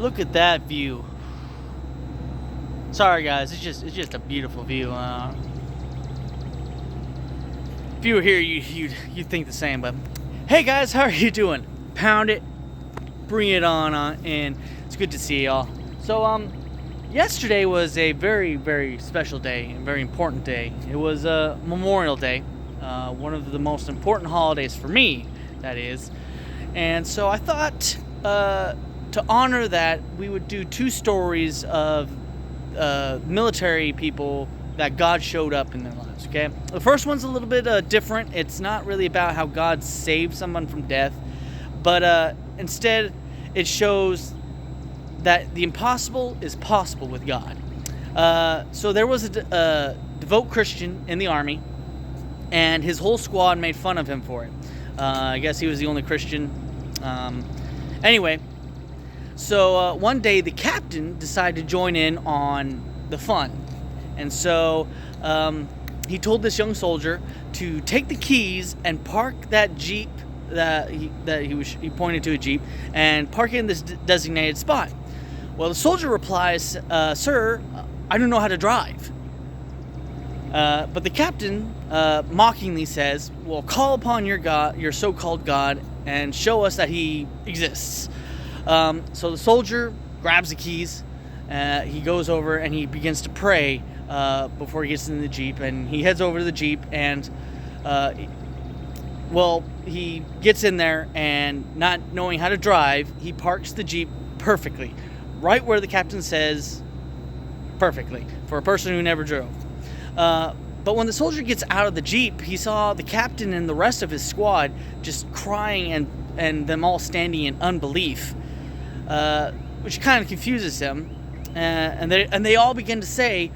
Look at that view. Sorry guys, it's just a beautiful view. If you were here, you'd think the same. But hey guys, how are you doing? Pound it, bring it on in. It's good to see y'all. So yesterday was a very, very special day and very important day. It was Memorial Day, one of the most important holidays for me, that is. And so I thought to honor that, we would do two stories of military people that God showed up in their lives, okay? The first one's a little bit different. It's not really about how God saved someone from death, but instead it shows that the impossible is possible with God. So there was a devout Christian in the army, and his whole squad made fun of him for it. I guess he was the only Christian. Anyway, so one day the captain decided to join in on the fun. And so he told this young soldier to take the keys and park that Jeep that he pointed to a Jeep and park it in this designated spot. Well, the soldier replies, "Sir, I don't know how to drive." But the captain mockingly says, "Well, call upon your God, your so-called God, and show us that he exists." So the soldier grabs the keys, he goes over and he begins to pray before he gets in the Jeep, and he heads over to the Jeep, and he gets in there, and not knowing how to drive, he parks the Jeep perfectly, right where the captain says, perfectly, for a person who never drove. But when the soldier gets out of the Jeep, he saw the captain and the rest of his squad just crying and them all standing in unbelief, which kind of confuses him. And they all begin to say,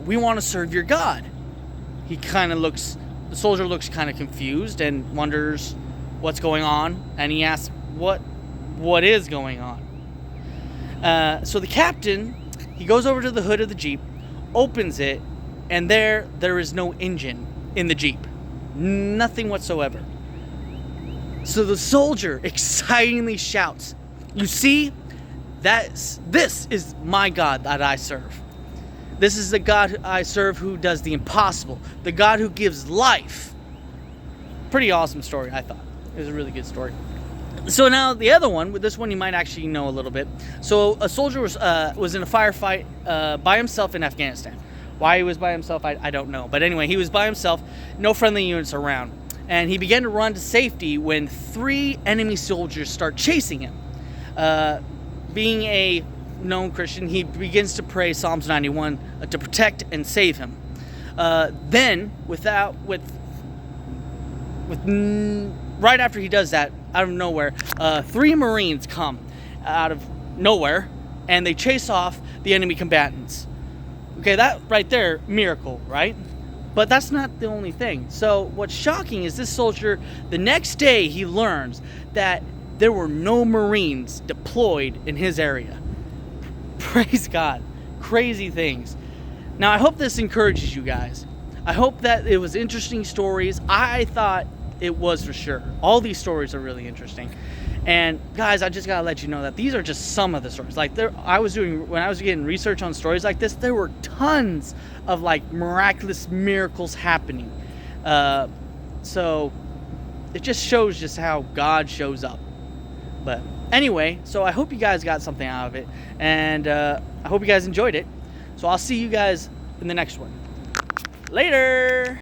"We want to serve your God." The soldier looks kind of confused and wonders what's going on, and he asks, "What is going on?" So the captain, he goes over to the hood of the Jeep, opens it, and there is no engine in the Jeep. Nothing whatsoever. So the soldier excitingly shouts, "You see, this is my God that I serve. This is the God I serve who does the impossible, the God who gives life." Pretty awesome story, I thought. It was a really good story. So now the other one, with this one you might actually know a little bit. So a soldier was in a firefight by himself in Afghanistan. Why he was by himself, I don't know. But anyway, he was by himself, no friendly units around. And he began to run to safety when 3 enemy soldiers start chasing him. Being a known Christian, he begins to pray Psalms 91 to protect and save him. Then, right after he does that, out of nowhere, 3 Marines come out of nowhere, and they chase off the enemy combatants. Okay, that right there, miracle, right? But that's not the only thing. So what's shocking is this soldier, the next day he learns that there were no Marines deployed in his area. Praise God. Crazy things. Now, I hope this encourages you guys. I hope that it was interesting stories. I thought it was for sure. All these stories are really interesting. And guys, I just gotta let you know that these are just some of the stories. Like when I was getting research on stories like this, there were tons of like miraculous miracles happening. So it just shows just how God shows up. But anyway, so I hope you guys got something out of it, and I hope you guys enjoyed it. So I'll see you guys in the next one. Later.